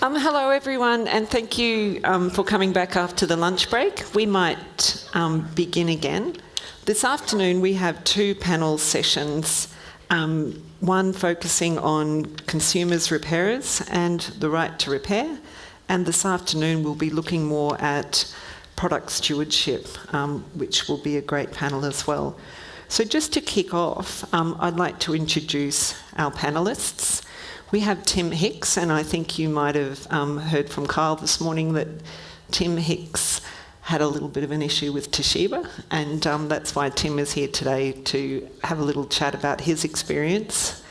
Hello everyone, and thank you for coming back after the lunch break. We might begin again. This afternoon we have two panel sessions, one focusing on consumers, repairers and the right to repair, and this afternoon we'll be looking more at product stewardship, which will be a great panel as well. So just to kick off, I'd like to introduce our panellists. We have Tim Hicks, and I think you might have heard from Kyle this morning that Tim Hicks had a little bit of an issue with Toshiba, and that's why Tim is here today to have a little chat about his experience.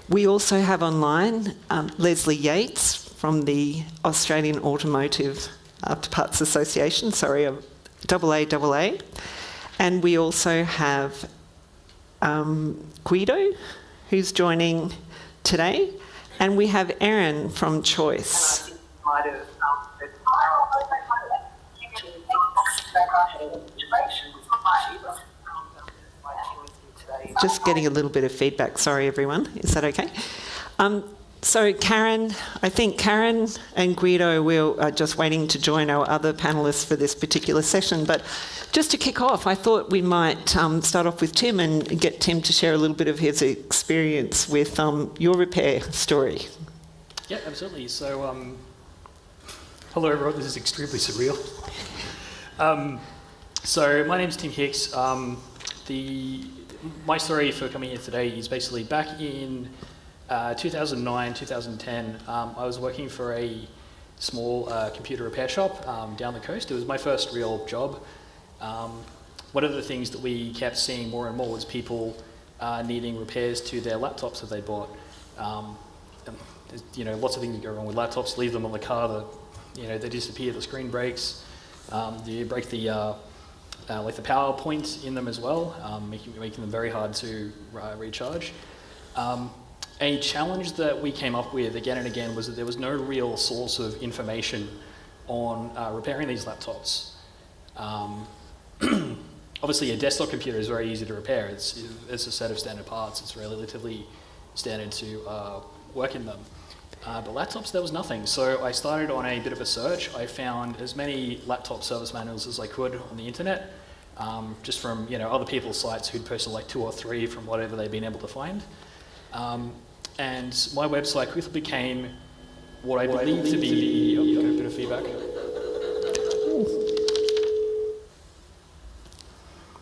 We also have online Leslie Yates from the Australian Automotive Afterparts Association, AAA. And we also have Guido, who's joining today, and we have Erin from Choice. Just getting a little bit of feedback, sorry everyone, is that okay? So I think Karen and Guido are just waiting to join our other panellists for this particular session, but just to kick off, I thought we might start off with Tim and get Tim to share a little bit of his experience with your repair story. Yeah, absolutely. So, hello everyone, this is extremely surreal. So my name's Tim Hicks. My story for coming here today is basically back in 2009, 2010, I was working for a small computer repair shop down the coast. It was my first real job. One of the things that we kept seeing more and more was people needing repairs to their laptops that they bought. Lots of things that go wrong with laptops. Leave them on the car, they disappear. The screen breaks. You break the power point in them as well, making them very hard to recharge. A challenge that we came up with again and again was that there was no real source of information on repairing these laptops. Obviously, a desktop computer is very easy to repair. It's a set of standard parts. It's relatively standard to work in them. But laptops, there was nothing. So I started on a bit of a search. I found as many laptop service manuals as I could on the internet, just from other people's sites who'd posted like 2 or 3 from whatever they'd been able to find. And my website quickly became what I believe to be... Oh, got a bit of feedback.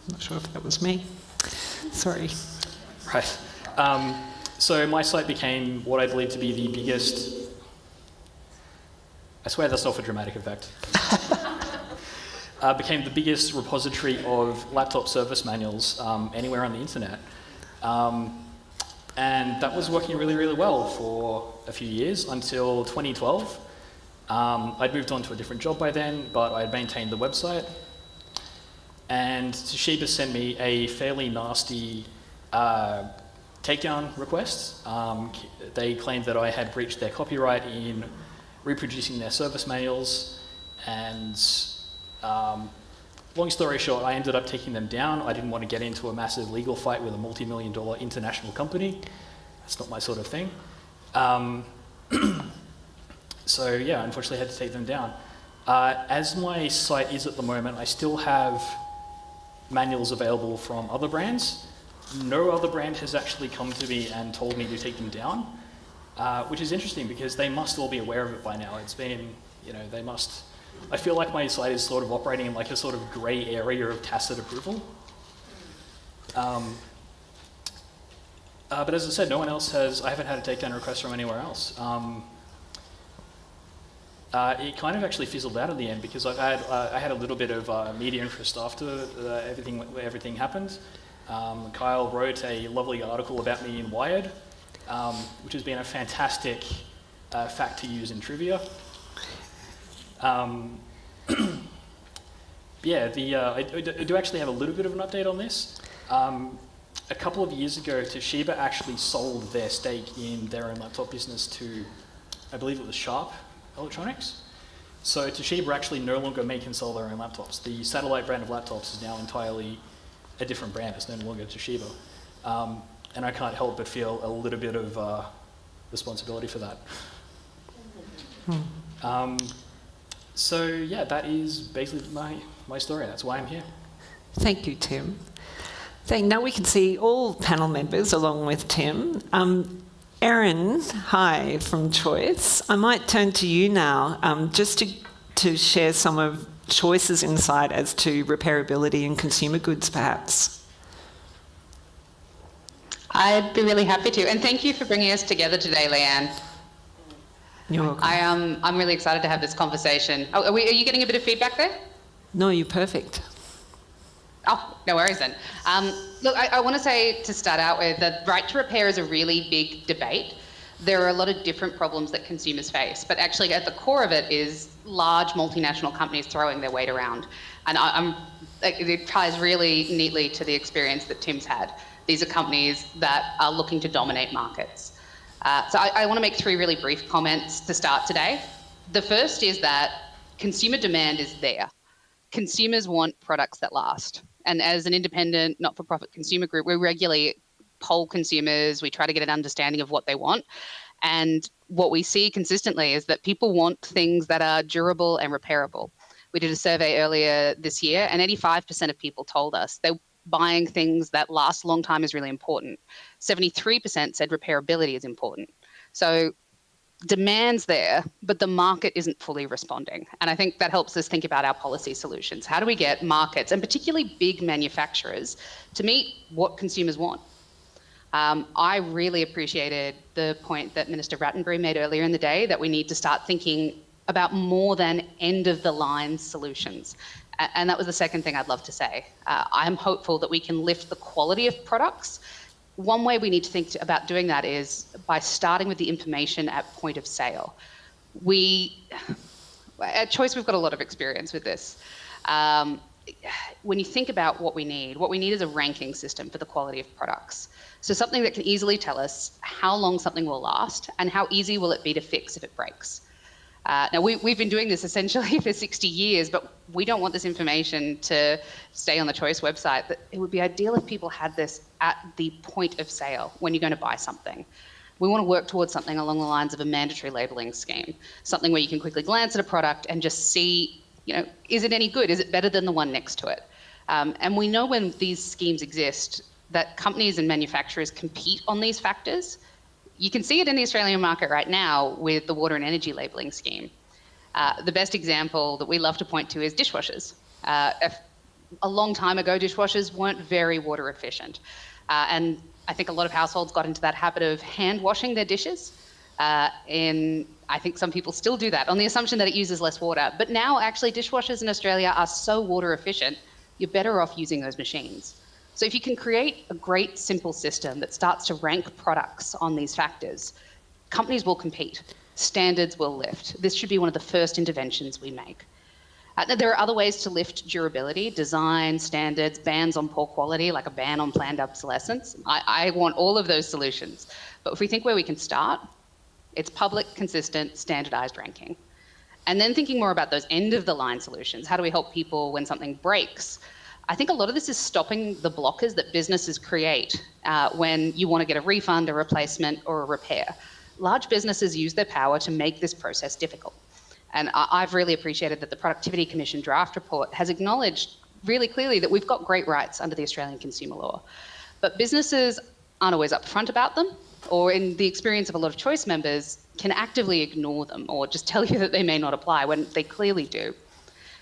Not sure if that was me. Sorry. Right. So my site became what I believe to be the biggest... I swear that's not for dramatic effect. Became the biggest repository of laptop service manuals anywhere on the internet. And that was working really, really well for a few years until 2012. I'd moved on to a different job by then, but I had maintained the website. And Toshiba sent me a fairly nasty takedown request. They claimed that I had breached their copyright in reproducing their service manuals. And long story short, I ended up taking them down. I didn't want to get into a massive legal fight with a multi-million-dollar international company. That's not my sort of thing. So yeah, unfortunately I had to take them down. As my site is at the moment, I still have manuals available from other brands. No other brand has actually come to me and told me to take them down, which is interesting because they must all be aware of it by now. It's been, they must... I feel like my site is sort of operating in like a sort of grey area of tacit approval. But as I said, no one else I haven't had a takedown request from anywhere else. It kind of actually fizzled out in the end because I had a little bit of media interest after everything happened. Kyle wrote a lovely article about me in Wired, which has been a fantastic fact to use in trivia. I do actually have a little bit of an update on this. A couple of years ago, Toshiba actually sold their stake in their own laptop business to, I believe it was Sharp Electronics. So Toshiba actually no longer make and sell their own laptops. The satellite brand of laptops is now entirely a different brand. It's no longer Toshiba. And I can't help but feel a little bit of responsibility for that. So yeah, that is basically my story. That's why I'm here. Thank you, Tim. Now we can see all panel members along with Tim. Erin, hi, from Choice. I might turn to you now just to share some of Choice's insight as to repairability in consumer goods, perhaps. I'd be really happy to. And thank you for bringing us together today, Leanne. You're welcome. I'm really excited to have this conversation. Oh, are you getting a bit of feedback there? No, you're perfect. Oh, no worries then. Look, I want to say to start out with that right to repair is a really big debate. There are a lot of different problems that consumers face, but actually at the core of it is large multinational companies throwing their weight around. And it ties really neatly to the experience that Tim's had. These are companies that are looking to dominate markets. So I want to make 3 really brief comments to start today. The first is that consumer demand is there. Consumers want products that last. And as an independent, not-for-profit consumer group, we regularly poll consumers. We try to get an understanding of what they want. And what we see consistently is that people want things that are durable and repairable. We did a survey earlier this year, and 85% of people told us they're buying things that last a long time is really important. 73% said repairability is important. So demand's there, but the market isn't fully responding. And I think that helps us think about our policy solutions. How do we get markets, and particularly big manufacturers, to meet what consumers want? I really appreciated the point that Minister Rattenbury made earlier in the day, that we need to start thinking about more than end-of-the-line solutions. And that was the second thing I'd love to say. I'm hopeful that we can lift the quality of products. One way we need to think about doing that is by starting with the information at point of sale. At Choice, we've got a lot of experience with this. When you think about what we need is a ranking system for the quality of products. So something that can easily tell us how long something will last and how easy will it be to fix if it breaks. Now, we've been doing this essentially for 60 years, but we don't want this information to stay on the Choice website. It would be ideal if people had this at the point of sale when you're going to buy something. We want to work towards something along the lines of a mandatory labelling scheme, something where you can quickly glance at a product and just see, is it any good? Is it better than the one next to it? And we know when these schemes exist that companies and manufacturers compete on these factors. You can see it in the Australian market right now with the water and energy labelling scheme. The best example that we love to point to is dishwashers. A long time ago, dishwashers weren't very water efficient. And I think a lot of households got into that habit of hand washing their dishes. I think some people still do that on the assumption that it uses less water. But now actually dishwashers in Australia are so water efficient, you're better off using those machines. So if you can create a great simple system that starts to rank products on these factors, companies will compete, standards will lift. This should be one of the first interventions we make. There are other ways to lift durability, design, standards, bans on poor quality, like a ban on planned obsolescence. I want all of those solutions. But if we think where we can start, it's public, consistent, standardized ranking. And then thinking more about those end-of-the-line solutions. How do we help people when something breaks? I think a lot of this is stopping the blockers that businesses create when you want to get a refund, a replacement, or a repair. Large businesses use their power to make this process difficult. And I've really appreciated that the Productivity Commission draft report has acknowledged really clearly that we've got great rights under the Australian consumer law. But businesses aren't always upfront about them, or in the experience of a lot of Choice members, can actively ignore them or just tell you that they may not apply when they clearly do.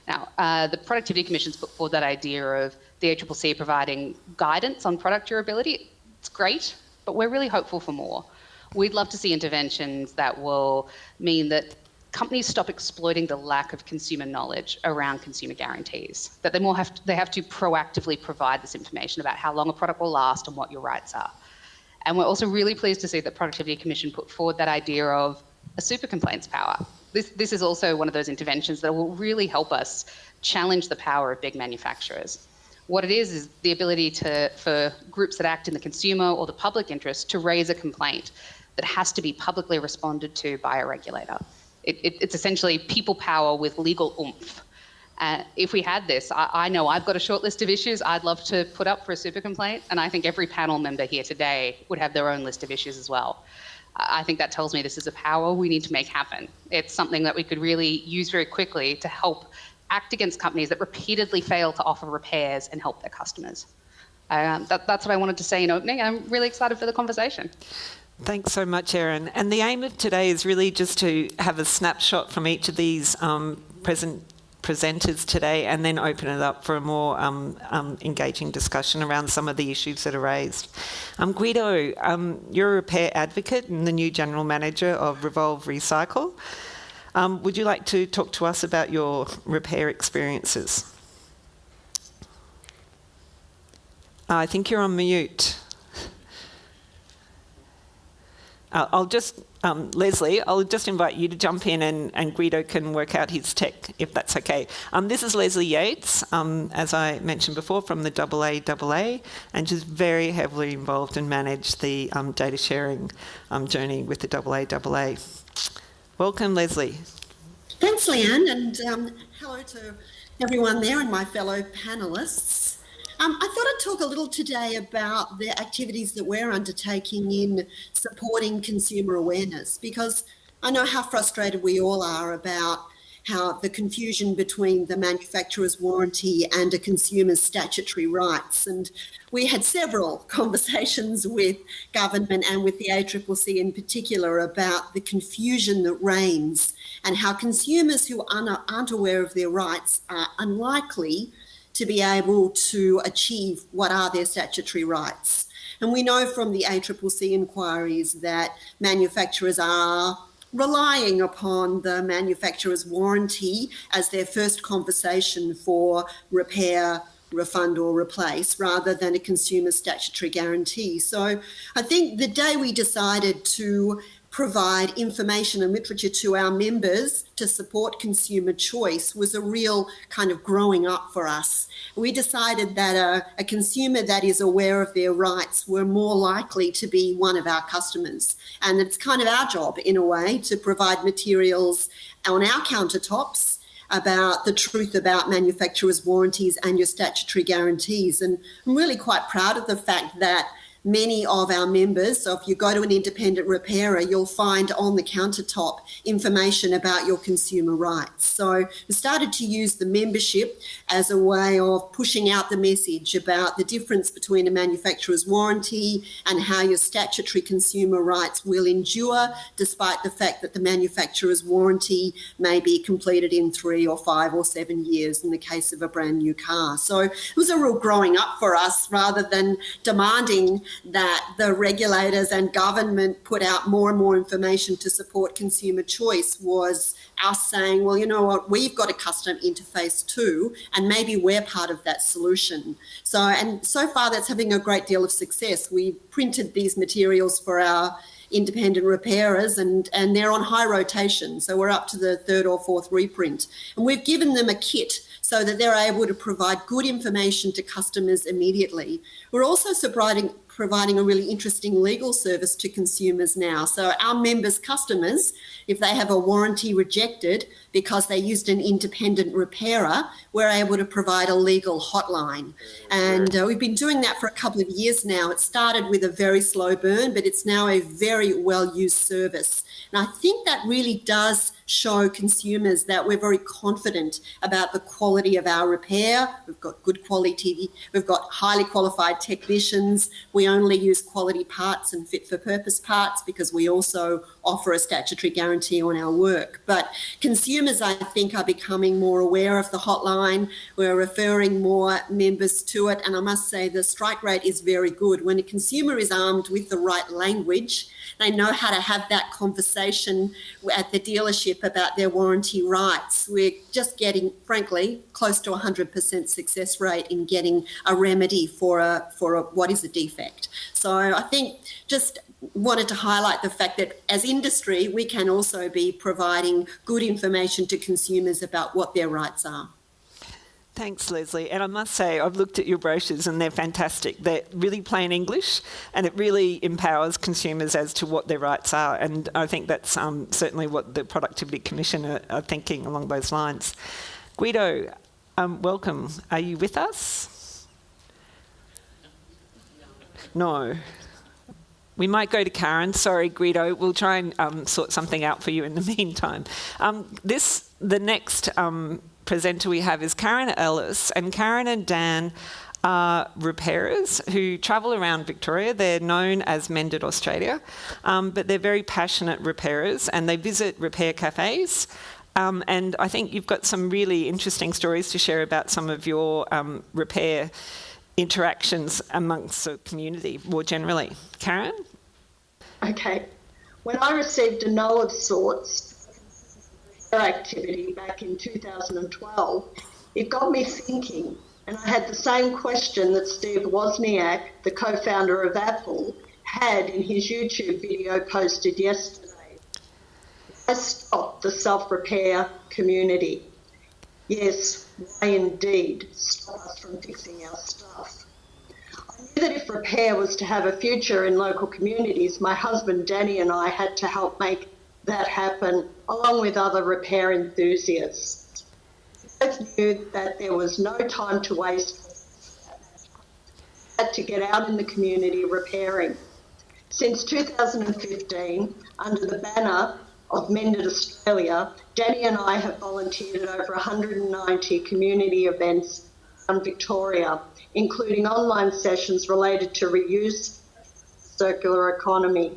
Now, the Productivity Commission's put forward that idea of the ACCC providing guidance on product durability. It's great, but we're really hopeful for more. We'd love to see interventions that will mean that companies stop exploiting the lack of consumer knowledge around consumer guarantees, that they have to proactively provide this information about how long a product will last and what your rights are. And we're also really pleased to see that Productivity Commission put forward that idea of a super complaints power. This is also one of those interventions that will really help us challenge the power of big manufacturers. What it is the ability for groups that act in the consumer or the public interest to raise a complaint that has to be publicly responded to by a regulator. It's essentially people power with legal oomph. If we had this, I know I've got a short list of issues I'd love to put up for a super complaint, and I think every panel member here today would have their own list of issues as well. I think that tells me this is a power we need to make happen. It's something that we could really use very quickly to help act against companies that repeatedly fail to offer repairs and help their customers. That's what I wanted to say in opening. I'm really excited for the conversation. Thanks so much, Erin. And the aim of today is really just to have a snapshot from each of these presenters today and then open it up for a more engaging discussion around some of the issues that are raised. Guido, you're a repair advocate and the new General Manager of Revolve Recycle. Would you like to talk to us about your repair experiences? I think you're on mute. Leslie, I'll just invite you to jump in and Guido can work out his tech, if that's okay. This is Leslie Yates, as I mentioned before, from the AAA, and she's very heavily involved and managed the data sharing journey with the AAA. Welcome, Leslie. Thanks, Leanne, and hello to everyone there and my fellow panellists. I thought I'd talk a little today about the activities that we're undertaking in supporting consumer awareness, because I know how frustrated we all are about how the confusion between the manufacturer's warranty and a consumer's statutory rights. And we had several conversations with government and with the ACCC in particular about the confusion that reigns and how consumers who aren't aware of their rights are unlikely to be able to achieve what are their statutory rights. And we know from the ACCC inquiries that manufacturers are relying upon the manufacturer's warranty as their first conversation for repair, refund or replace, rather than a consumer statutory guarantee. So I think the day we decided to provide information and literature to our members to support consumer choice was a real kind of growing up for us. We decided that a consumer that is aware of their rights were more likely to be one of our customers. And it's kind of our job, in a way, to provide materials on our countertops about the truth about manufacturers' warranties and your statutory guarantees. And I'm really quite proud of the fact that many of our members, so if you go to an independent repairer, you'll find on the countertop information about your consumer rights. So we started to use the membership as a way of pushing out the message about the difference between a manufacturer's warranty and how your statutory consumer rights will endure, despite the fact that the manufacturer's warranty may be completed in 3 or 5 or 7 years in the case of a brand new car. So it was a real growing up for us, rather than demanding that the regulators and government put out more and more information to support consumer choice, was us saying, well, you know what, we've got a custom interface too, and maybe we're part of that solution. So far that's having a great deal of success. We printed these materials for our independent repairers and they're on high rotation. So we're up to the 3rd or 4th reprint. And we've given them a kit so that they're able to provide good information to customers immediately. We're also providing a really interesting legal service to consumers now. So our members' customers, if they have a warranty rejected because they used an independent repairer, we're able to provide a legal hotline. And we've been doing that for a couple of years now. It started with a very slow burn, but it's now a very well-used service. And I think that really does show consumers that we're very confident about the quality of our repair. We've got good quality, we've got highly qualified technicians. We only use quality parts and fit for purpose parts because we also offer a statutory guarantee on our work. But consumers, I think, are becoming more aware of the hotline. We're referring more members to it. And I must say the strike rate is very good. When a consumer is armed with the right language, they know how to have that conversation at the dealership about their warranty rights. We're just getting, frankly, close to 100% success rate in getting a remedy for what is a defect. So I think just wanted to highlight the fact that as industry, we can also be providing good information to consumers about what their rights are. Thanks, Leslie. And I must say, I've looked at your brochures and they're fantastic. They're really plain English and it really empowers consumers as to what their rights are. And I think that's certainly what the Productivity Commission are thinking along those lines. Guido, welcome. Are you with us? No. We might go to Karen. Sorry, Guido. We'll try and sort something out for you in the meantime. The next presenter we have is Karen Ellis, and Karen and Dan are repairers who travel around Victoria. They're known as Mended Australia, but they're very passionate repairers, and they visit repair cafes. And I think you've got some really interesting stories to share about some of your repair interactions amongst the community more generally. Karen? Okay. When I received a no of sorts for activity back in 2012, it got me thinking, and I had the same question that Steve Wozniak, the co-founder of Apple, had in his YouTube video posted yesterday. Why stop the self-repair community? Yes, why indeed stop us from fixing our stuff? I knew that if repair was to have a future in local communities, my husband Danny and I had to help make that happen, along with other repair enthusiasts. We both knew that there was no time to waste. We had to get out in the community repairing. Since 2015, under the banner of Mended Australia, Danny and I have volunteered at over 190 community events around Victoria, including online sessions related to reuse, circular economy.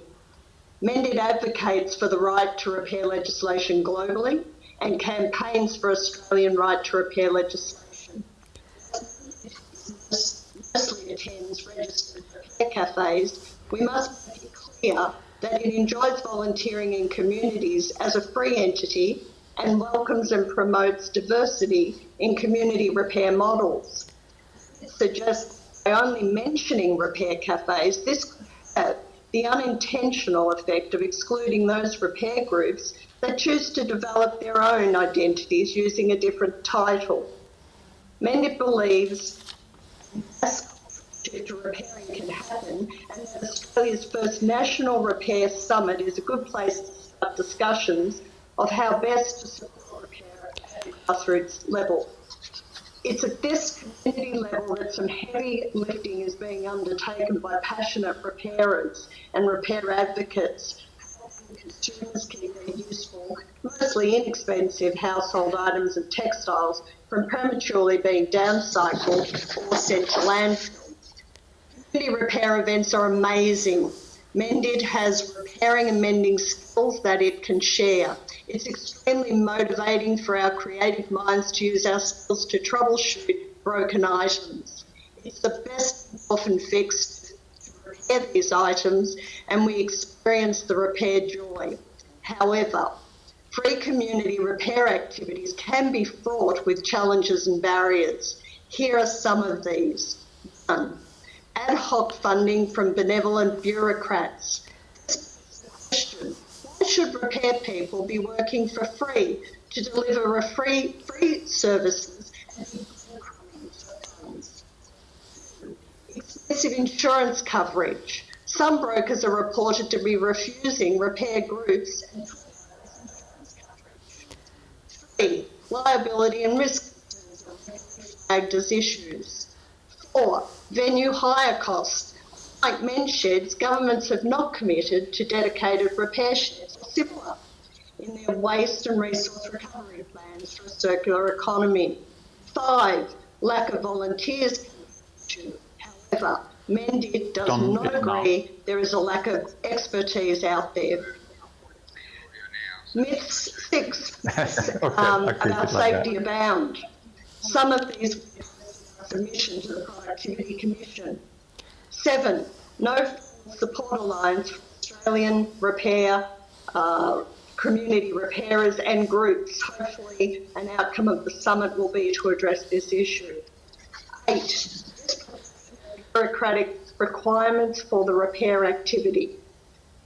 Mended advocates for the right to repair legislation globally and campaigns for Australian right to repair legislation. Mostly attends registered repair cafes. We must make it clear that it enjoys volunteering in communities as a free entity and welcomes and promotes diversity in community repair models. It suggests by only mentioning repair cafes, this could have the unintentional effect of excluding those repair groups that choose to develop their own identities using a different title. Mended believes to repairing can happen, and that Australia's first National Repair Summit is a good place to start discussions of how best to support repair at the grassroots level. It's at this community level that some heavy lifting is being undertaken by passionate repairers and repair advocates, helping consumers keep their useful, mostly inexpensive household items and textiles from prematurely being downcycled or sent to landfill. Community repair events are amazing. Mended has repairing and mending skills that it can share. It's extremely motivating for our creative minds to use our skills to troubleshoot broken items. It's the best often fixed to repair these items, and we experience the repair joy. However, free community repair activities can be fraught with challenges and barriers. Here are some of these. 1. Ad hoc funding from benevolent bureaucrats. Question: why should repair people be working for free to deliver free services and expensive insurance coverage? Some brokers are reported to be refusing repair groups and insurance coverage. 3. Liability and risk flagged as issues. 4. Venue hire costs. Like men's sheds, governments have not committed to dedicated repair sheds or similar in their waste and resource recovery plans for a circular economy. 5. Lack of volunteers. However, Mended does not agree there is a lack of expertise out there. Myths 6 about safety abound. Some of these submission to the Productivity Commission. 7. No support alliance for Australian repair, community repairers and groups. Hopefully an outcome of the summit will be to address this issue. 8. Bureaucratic requirements for the repair activity.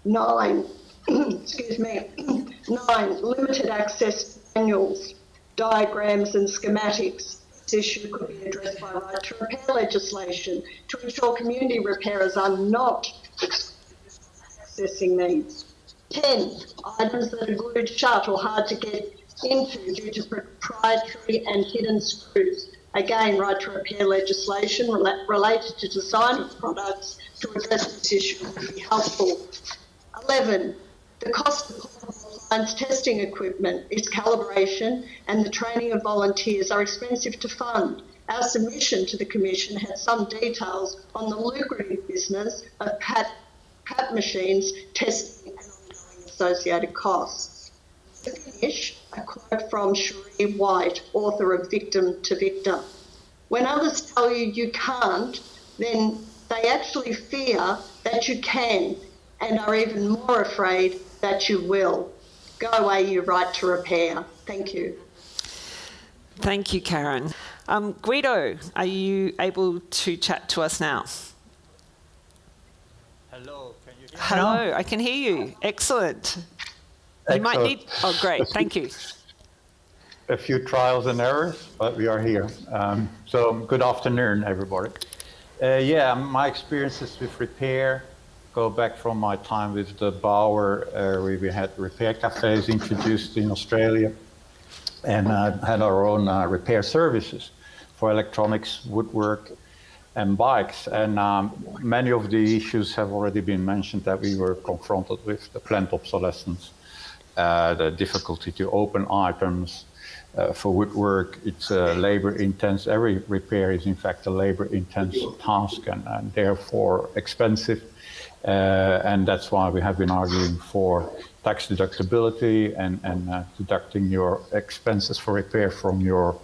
9. 9. Limited access to manuals, diagrams and schematics. This issue could be addressed by right to repair legislation to ensure community repairers are not accessing these. 10. Items that are glued shut or hard to get into due to proprietary and hidden screws. Again, right to repair legislation related to design of products to address this issue would be helpful. 11. The cost of science testing equipment, its calibration and the training of volunteers are expensive to fund. Our submission to the Commission had some details on the lucrative business of PAT machines testing and ongoing associated costs. To finish, a quote from Cherie White, author of Victim to Victor. When others tell you you can't, then they actually fear that you can and are even more afraid that you will. Go away, you right to repair. Thank you. Thank you, Karen. Guido, are you able to chat to us now? Hello, can you hear me? Hello, I can hear you. Excellent. You might need... Oh, great. Thank you. A few trials and errors, but we are here. So good afternoon, everybody. Yeah, my experiences with repair go back from my time with the Bauer, where we had repair cafes introduced in Australia, and had our own repair services for electronics, woodwork, and bikes. And many of the issues have already been mentioned that we were confronted with: the planned obsolescence, the difficulty to open items. For woodwork, it's labor-intense. Every repair is, in fact, a labor-intense task and therefore expensive. And that's why we have been arguing for tax deductibility and deducting your expenses for repair from your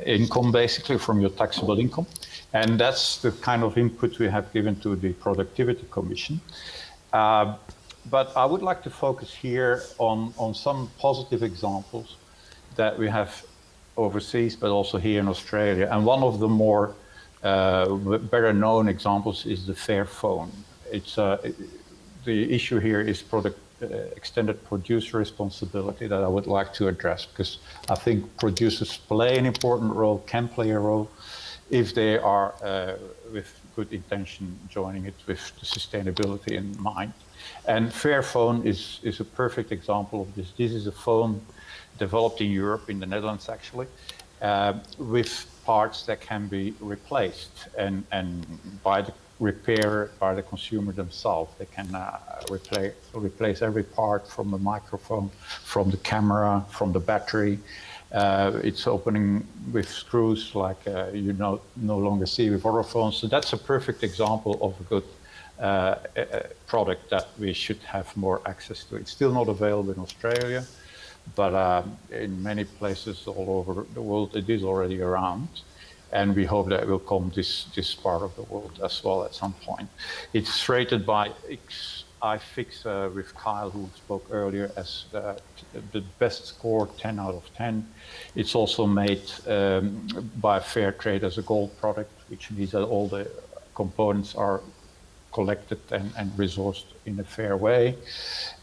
income, basically, from your taxable income. And that's the kind of input we have given to the Productivity Commission. But I would like to focus here on some positive examples that we have overseas, but also here in Australia. And one of the more better known examples is the Fairphone. It's the issue here is extended producer responsibility that I would like to address, because I think producers play an important role, can play a role, if they are with good intention joining it with the sustainability in mind. And Fairphone is a perfect example of this. This is a phone developed in Europe, in the Netherlands actually, with parts that can be replaced, and by the repairer, by the consumer themselves. They can replace every part, from the microphone, from the camera, from the battery. It's opening with screws like you no longer see with other phones. So that's a perfect example of a good product that we should have more access to. It's still not available in Australia, but in many places all over the world it is already around, and we hope that it will come this part of the world as well at some point. It's rated by Hicks, with Kyle, who spoke earlier, as the best score, 10 out of 10. It's also made by Fair Trade as a gold product, which means that all the components are collected and resourced in a fair way,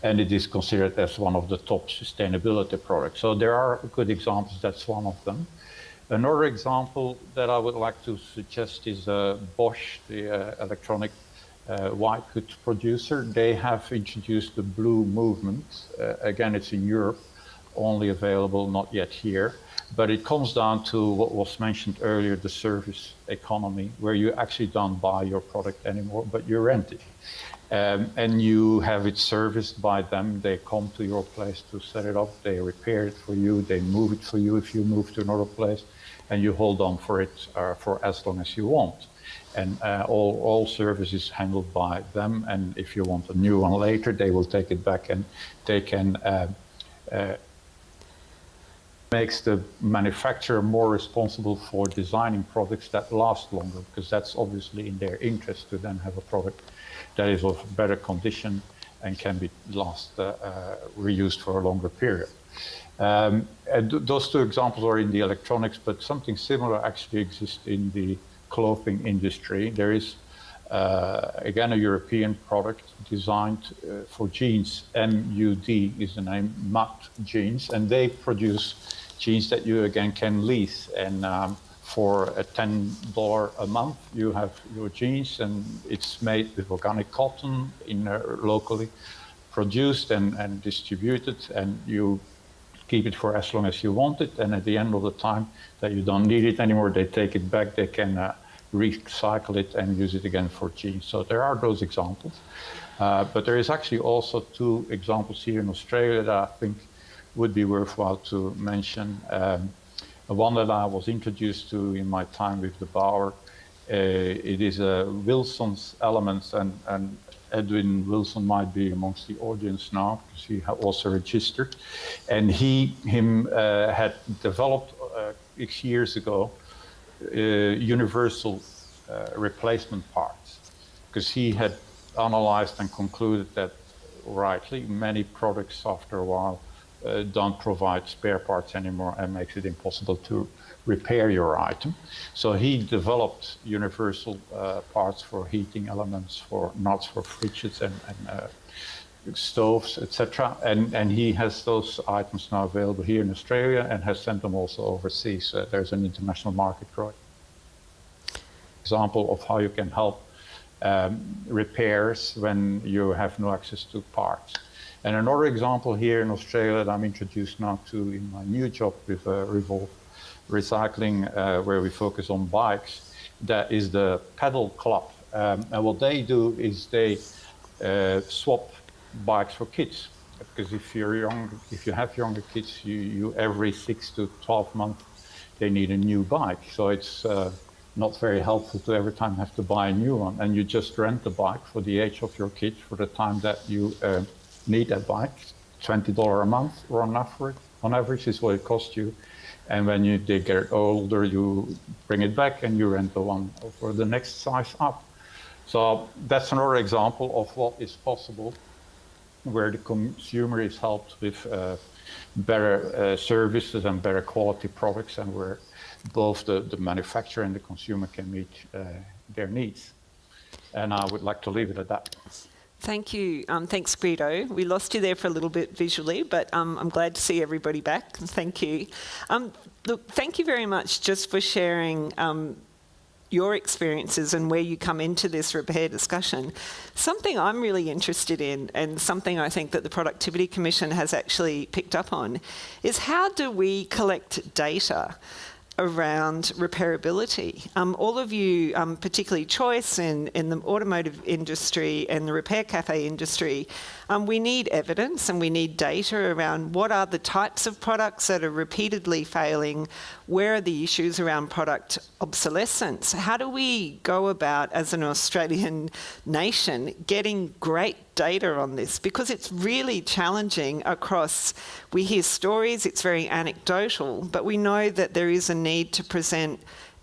and it is considered as one of the top sustainability products. So there are good examples. That's one of them. Another example that I would like to suggest is Bosch, the electronic white good producer. They have introduced the blue movement. Again, it's in Europe, only available, not yet here. But it comes down to what was mentioned earlier, the service economy, where you actually don't buy your product anymore, but you rent it. And you have it serviced by them. They come to your place to set it up. They repair it for you. They move it for you if you move to another place. And you hold on for it for as long as you want. And all service is handled by them. And if you want a new one later, they will take it back, and they can makes the manufacturer more responsible for designing products that last longer, because that's obviously in their interest to then have a product that is of better condition and can be reused for a longer period. And those two examples are in the electronics, but something similar actually exists in the clothing industry. There is, again, a European product designed for jeans. MUD is the name, MUD jeans, and they produce jeans that you again can lease. And for a $10 a month, you have your jeans, and it's made with organic cotton, locally produced and distributed, and you keep it for as long as you want it. And at the end of the time that you don't need it anymore, they take it back. They can recycle it and use it again for jeans. So there are those examples. But there is actually also 2 examples here in Australia that I think would be worthwhile to mention. One that I was introduced to in my time with the Bauer. It is Wilson's Elements, and Edwin Wilson might be amongst the audience now because he also registered. And he had developed X years ago universal replacement parts, because he had analyzed and concluded that rightly many products after a while don't provide spare parts anymore and makes it impossible to repair your item. So he developed universal parts for heating elements, for nuts for fridges and stoves, etc. And he has those items now available here in Australia and has sent them also overseas. There's an international market growing. Example of how you can help repairs when you have no access to parts. And another example here in Australia that I'm introduced now to in my new job with Revolve Recycling, where we focus on bikes, that is the Pedal Club. And what they do is they swap bikes for kids. Because if you have younger kids, you every 6 to 12 months they need a new bike. So it's not very helpful to every time have to buy a new one. And you just rent the bike for the age of your kid for the time that you need that bike. $20 a month or on average is what it costs you. And when they get older, you bring it back and you rent the one for the next size up. So that's another example of what is possible, where the consumer is helped with better services and better quality products, and where both the manufacturer and the consumer can meet their needs. And I would like to leave it at that. Thank you. Thanks, Guido. We lost you there for a little bit visually, but I'm glad to see everybody back. Thank you. Look, thank you very much just for sharing your experiences and where you come into this repair discussion. Something I'm really interested in, and something I think that the Productivity Commission has actually picked up on, is how do we collect data around repairability? All of you, particularly Choice in the automotive industry and the repair cafe industry, we need evidence and we need data around what are the types of products that are repeatedly failing, where are the issues around product obsolescence. How do we go about, as an Australian nation, getting great data on this? Because it's really challenging across, we hear stories, it's very anecdotal, but we know that there is a need to present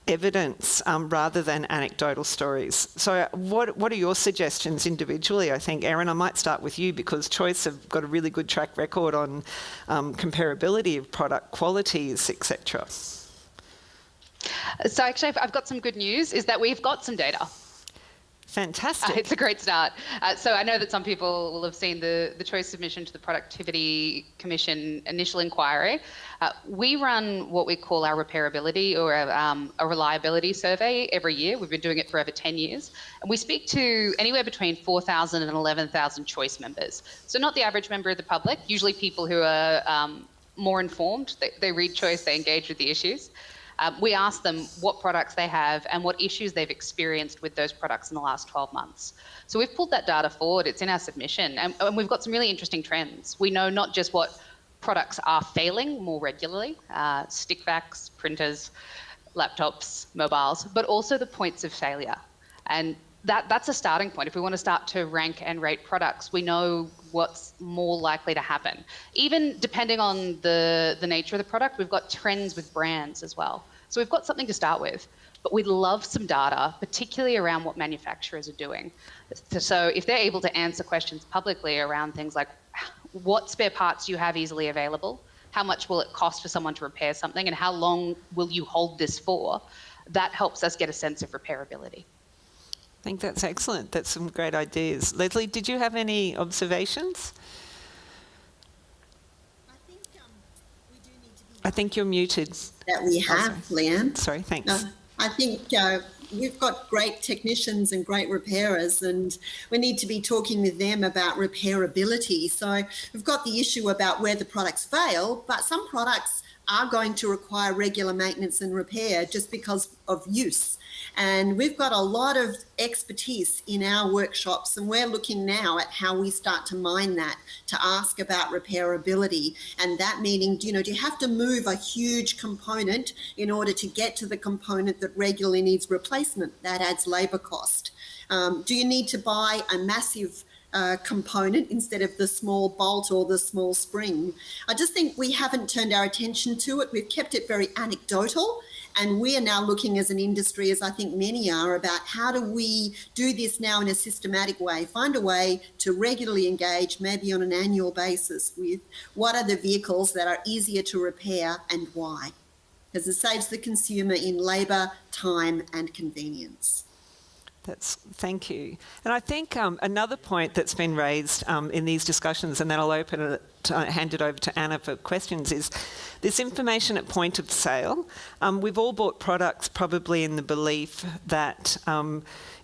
evidence rather than anecdotal stories. So what are your suggestions individually? I think, Erin, I might start with you, because Choice have got a really good track record on comparability of product qualities, etc. So actually, I've got some good news, is that we've got some data. Fantastic. It's a great start. So I know that some people will have seen the Choice submission to the Productivity Commission initial inquiry. We run what we call our repairability or a reliability survey every year. We've been doing it for over 10 years. And we speak to anywhere between 4,000 and 11,000 Choice members. So not the average member of the public, usually people who are more informed. They read Choice, they engage with the issues. We ask them what products they have and what issues they've experienced with those products in the last 12 months. So we've pulled that data forward, it's in our submission, and we've got some really interesting trends. We know not just what products are failing more regularly, stick vacs, printers, laptops, mobiles, but also the points of failure. And that's a starting point. If we want to start to rank and rate products, we know what's more likely to happen. Even depending on the nature of the product, we've got trends with brands as well. So we've got something to start with, but we'd love some data, particularly around what manufacturers are doing. So if they're able to answer questions publicly around things like what spare parts you have easily available, how much will it cost for someone to repair something, and how long will you hold this for, that helps us get a sense of repairability. I think that's excellent. That's some great ideas. Leslie, did you have any observations? I think we do need to be... I think you're muted. That we have, Leanne. Sorry, thanks. I think we've got great technicians and great repairers, and we need to be talking with them about repairability. So we've got the issue about where the products fail, but some products are going to require regular maintenance and repair just because of use. And we've got a lot of expertise in our workshops, and we're looking now at how we start to mine that to ask about repairability. And that meaning, do you have to move a huge component in order to get to the component that regularly needs replacement? That adds labour cost. Do you need to buy a massive component instead of the small bolt or the small spring? I just think we haven't turned our attention to it. We've kept it very anecdotal, and we are now looking as an industry, as I think many are, about how do we do this now in a systematic way, find a way to regularly engage, maybe on an annual basis, with what are the vehicles that are easier to repair and why, because it saves the consumer in labour, time and convenience. Thank you. And I think another point that's been raised in these discussions, and then I'll hand it over to Anna for questions, is this information at point of sale. We've all bought products probably in the belief that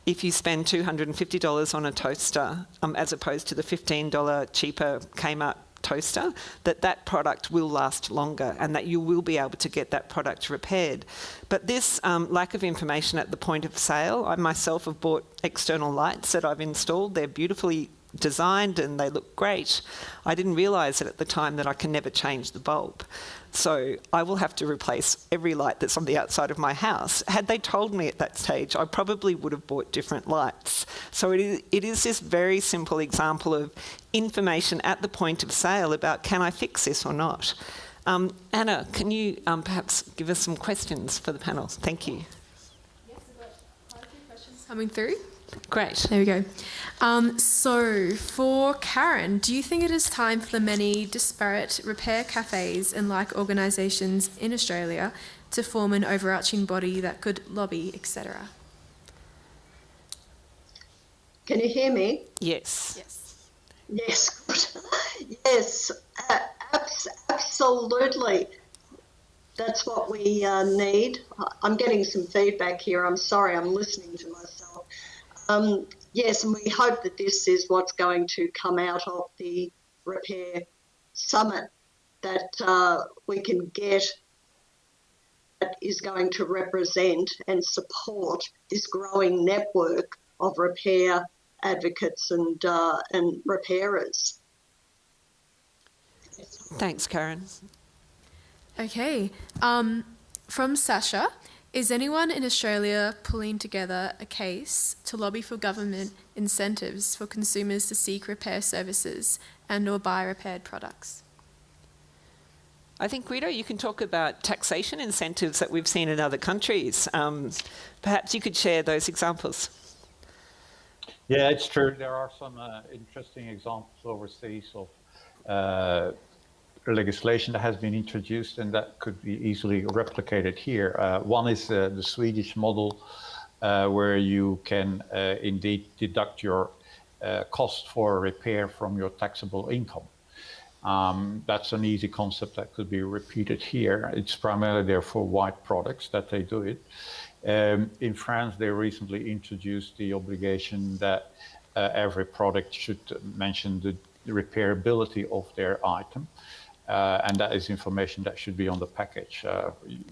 if you spend $250 on a toaster, as opposed to the $15 cheaper Kmart toaster, that product will last longer and that you will be able to get that product repaired. But this lack of information at the point of sale, I myself have bought external lights that I've installed. They're beautifully designed and they look great. I didn't realise at the time that I can never change the bulb. So I will have to replace every light that's on the outside of my house. Had they told me at that stage, I probably would have bought different lights. So it is this very simple example of information at the point of sale about, can I fix this or not? Anna, can you perhaps give us some questions for the panel? Thank you. Yes, I've got quite a few questions coming through. Great. There we go. So for Karen, do you think it is time for the many disparate repair cafes and like organisations in Australia to form an overarching body that could lobby, etc.? Can you hear me? Yes. Yes. Yes. Yes, absolutely. That's what we need. I'm getting some feedback here. I'm sorry, I'm listening to myself. Yes, and we hope that this is what's going to come out of the Repair Summit, that we can get, that is going to represent and support this growing network of repair advocates and repairers. Thanks, Karen. Okay. From Sasha, is anyone in Australia pulling together a case to lobby for government incentives for consumers to seek repair services and or buy repaired products? I think, Guido, you can talk about taxation incentives that we've seen in other countries. Perhaps you could share those examples. Yeah, it's true. There are some interesting examples overseas of legislation that has been introduced and that could be easily replicated here. One is the Swedish model, where you can indeed deduct your cost for repair from your taxable income. That's an easy concept that could be repeated here. It's primarily there for white products that they do it. In France, they recently introduced the obligation that every product should mention the repairability of their item. And that is information that should be on the package.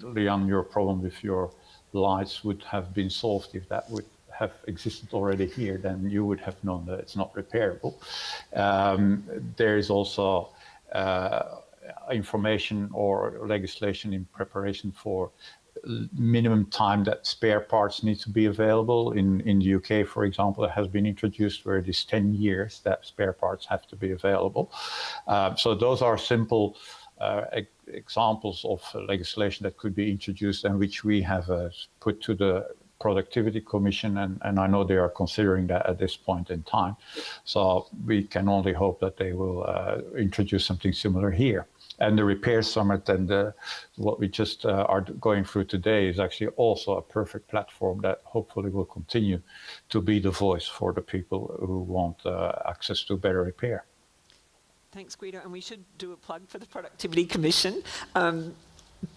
Leon, your problem with your lights would have been solved if that would have existed already here, then you would have known that it's not repairable. There is also information or legislation in preparation for minimum time that spare parts need to be available. In the UK, for example, it has been introduced where it is 10 years that spare parts have to be available. So those are simple examples of legislation that could be introduced and which we have put to the Productivity Commission, and I know they are considering that at this point in time. So we can only hope that they will introduce something similar here. And the Repair Summit and what we just are going through today is actually also a perfect platform that hopefully will continue to be the voice for the people who want access to better repair. Thanks, Guido. And we should do a plug for the Productivity Commission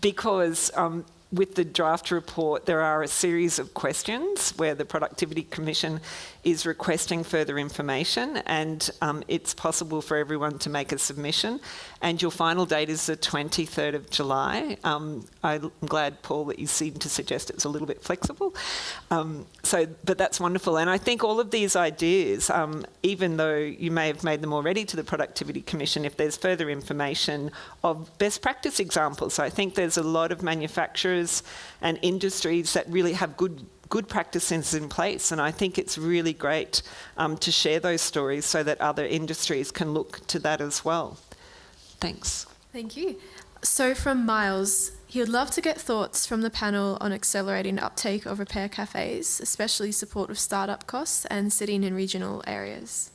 because with the draft report, there are a series of questions where the Productivity Commission is requesting further information, and it's possible for everyone to make a submission. And your final date is the 23rd of July. I'm glad, Paul, that you seem to suggest it's a little bit flexible. But that's wonderful. And I think all of these ideas, even though you may have made them already to the Productivity Commission, if there's further information of best practice examples, I think there's a lot of manufacturers and industries that really have good practices in place, and I think it's really great to share those stories so that other industries can look to that as well. Thanks. Thank you. So from Miles, he would love to get thoughts from the panel on accelerating uptake of repair cafes, especially support with startup costs and sitting in regional areas.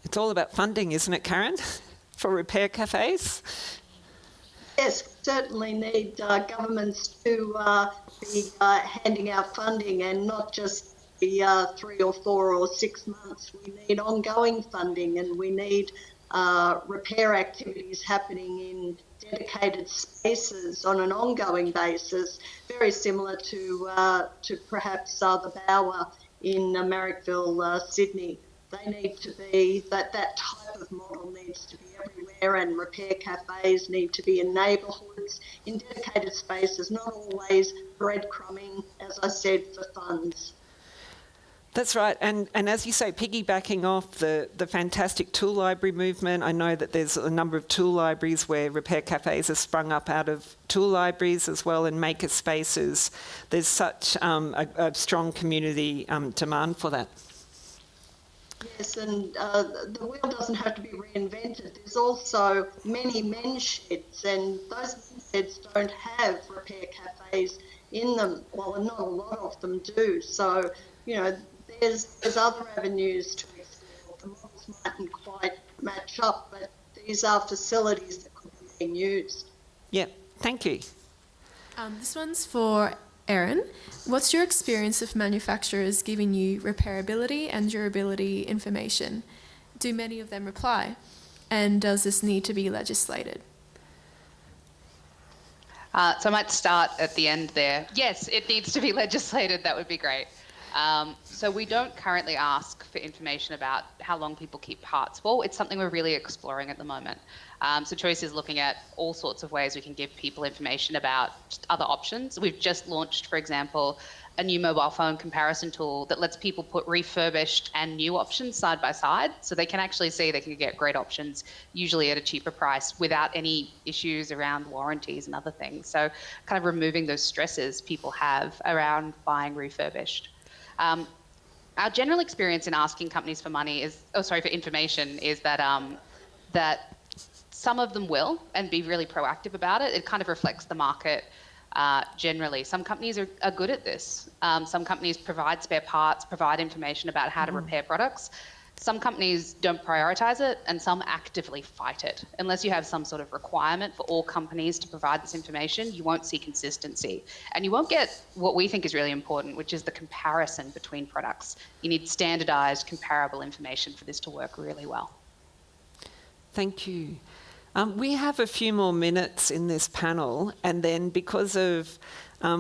It's all about funding, isn't it, Karen, for repair cafes? Yes, we certainly need governments to be handing out funding, and not just the 3 or 4 or 6 months. We need ongoing funding, and we need repair activities happening in dedicated spaces on an ongoing basis, very similar to perhaps the Bower in Marrickville, Sydney. They need to be, that type of model needs to be everywhere, and repair cafes need to be in neighbourhoods, in dedicated spaces, not always breadcrumbing, as I said, for funds. That's right, and as you say, piggybacking off the fantastic tool library movement, I know that there's a number of tool libraries where repair cafes have sprung up out of tool libraries as well, and maker spaces. There's such a strong community demand for that. Yes, and the wheel doesn't have to be reinvented. There's also many men's sheds, and those men's sheds don't have repair cafes in them. Well, not a lot of them do. So, you know, there's other avenues to explore. The models mightn't quite match up, but these are facilities that could be being used. Yeah, thank you. This one's for Erin. What's your experience of manufacturers giving you repairability and durability information? Do many of them reply? And does this need to be legislated? So I might start at the end there. Yes, it needs to be legislated. That would be great. So we don't currently ask for information about how long people keep parts for. It's something we're really exploring at the moment. So Choice is looking at all sorts of ways we can give people information about other options. We've just launched, for example, a new mobile phone comparison tool that lets people put refurbished and new options side by side, so they can actually see they can get great options, usually at a cheaper price, without any issues around warranties and other things. So kind of removing those stresses people have around buying refurbished. Our general experience in asking companies for for information is that that some of them will and be really proactive about it. It kind of reflects the market generally. Some companies are good at this. Some companies provide spare parts, provide information about how to repair products. Some companies don't prioritize it, and some actively fight it. Unless you have some sort of requirement for all companies to provide this information, you won't see consistency. And you won't get what we think is really important, which is the comparison between products. You need standardized, comparable information for this to work really well. Thank you. We have a few more minutes in this panel, and then because of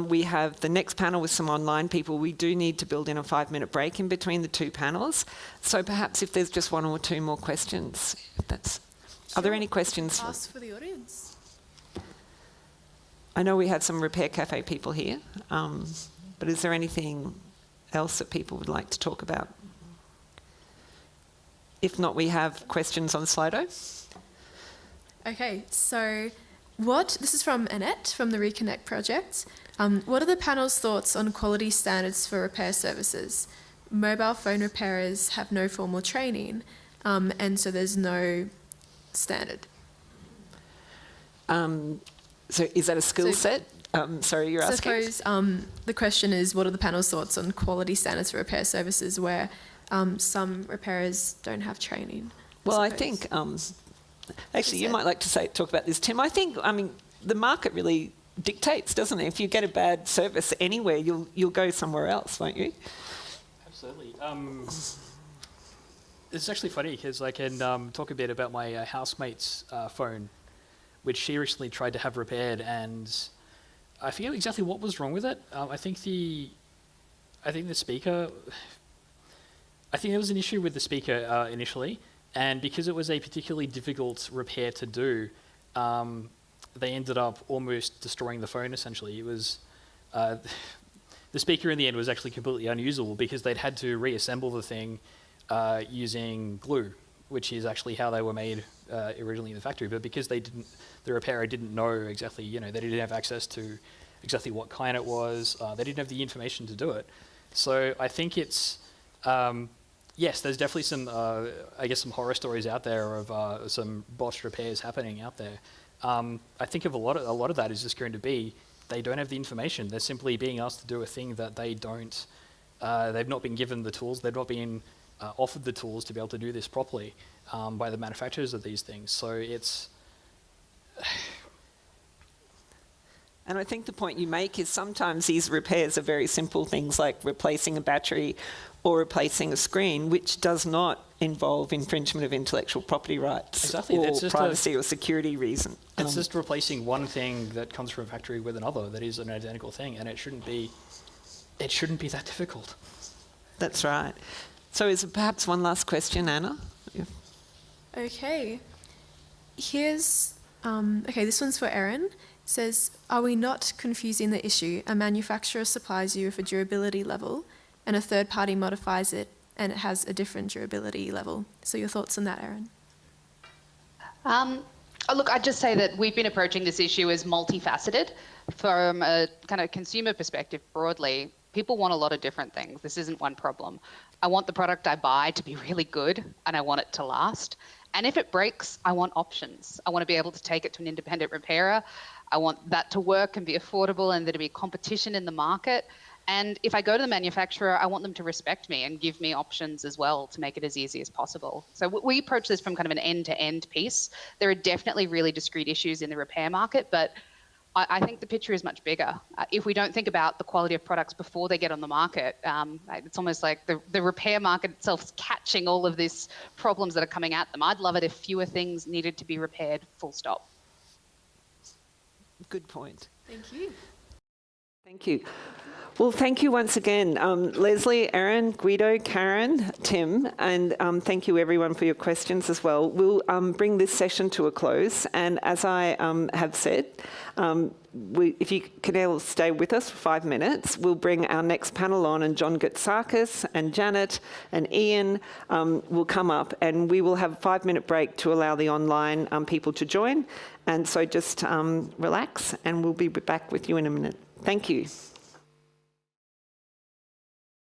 we have the next panel with some online people, we do need to build in a 5-minute break in between the two panels. So perhaps if there's just 1 or 2 more questions, are there any questions? Ask for the audience. I know we have some repair cafe people here, but is there anything else that people would like to talk about? If not, we have questions on Slido. Okay, so this is from Annette from the Reconnect project. What are the panel's thoughts on quality standards for repair services? Mobile phone repairers have no formal training, and so there's no standard. So is that a skill set? Sorry, you're asking? I suppose the question is, what are the panel's thoughts on quality standards for repair services where some repairers don't have training? Well, I think... actually, you might like to talk about this, Tim. I think, the market really dictates, doesn't it? If you get a bad service anywhere, you'll go somewhere else, won't you? Absolutely. It's actually funny because I can talk a bit about my housemate's phone. which she recently tried to have repaired, and I forget exactly what was wrong with it. I think the speaker. I think there was an issue with the speaker initially, and because it was a particularly difficult repair to do, they ended up almost destroying the phone. Essentially, it was. The speaker in the end was actually completely unusable because they'd had to reassemble the thing using glue, which is actually how they were made originally in the factory. But because the repairer didn't know exactly, they didn't have access to exactly what kind it was. They didn't have the information to do it. So I think it's, yes, there's definitely some, some horror stories out there of some botched repairs happening out there. I think of a lot of that is just going to be they don't have the information. They're simply being asked to do a thing that they don't. They've not been given the tools. They've not been offered the tools to be able to do this properly by the manufacturers of these things. So it's. And I think the point you make is sometimes these repairs are very simple things like replacing a battery or replacing a screen, which does not involve infringement of intellectual property rights Exactly. or That's just privacy or security reason. It's just replacing one thing that comes from a factory with another that is an identical thing, and it shouldn't be that difficult. That's right. So is there perhaps one last question, Anna? Okay. Here's, this one's for Erin. It says, are we not confusing the issue? A manufacturer supplies you with a durability level and a third party modifies it and it has a different durability level. So your thoughts on that, Erin? Look, I'd just say that we've been approaching this issue as multifaceted. From a kind of consumer perspective broadly, people want a lot of different things. This isn't one problem. I want the product I buy to be really good and I want it to last. And if it breaks, I want options. I want to be able to take it to an independent repairer. I want that to work and be affordable and there to be competition in the market. And if I go to the manufacturer, I want them to respect me and give me options as well to make it as easy as possible. So we approach this from kind of an end-to-end piece. There are definitely really discrete issues in the repair market, but I think the picture is much bigger. If we don't think about the quality of products before they get on the market, it's almost like the repair market itself is catching all of these problems that are coming at them. I'd love it if fewer things needed to be repaired, full stop. Good point. Thank you. Thank you. Well, thank you once again, Leslie, Erin, Guido, Karen, Tim, and thank you everyone for your questions as well. We'll bring this session to a close, and as I have said, if you can all stay with us for 5 minutes, we'll bring our next panel on, and John Gatsakis and Janet and Ian will come up, and we will have a 5-minute break to allow the online people to join. And so just relax, and we'll be back with you in a minute. Thank you.